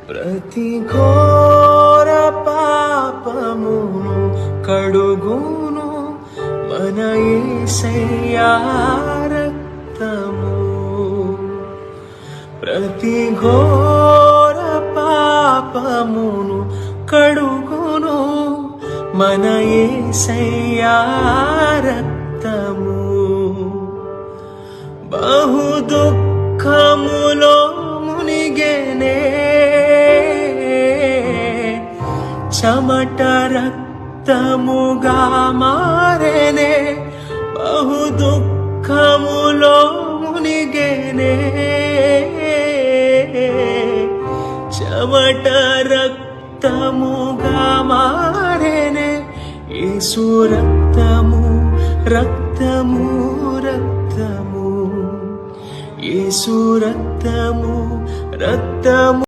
ప్రతి ఘోర పాపమును కడుగును మన యేసయ్యా రక్తము. ప్రతి ఘోర పాపమును కడుగును మన యేసయ్యా రక్తము. బహు దుఃఖములో మునిగెనే చెమట రక్తముగా మారెనే. బహు దుఃఖములో మునిగెనే చెమట రక్తముగా మారెనే. యేసు రక్తము రక్తము రక్తము, యేసు రక్తము రక్తము.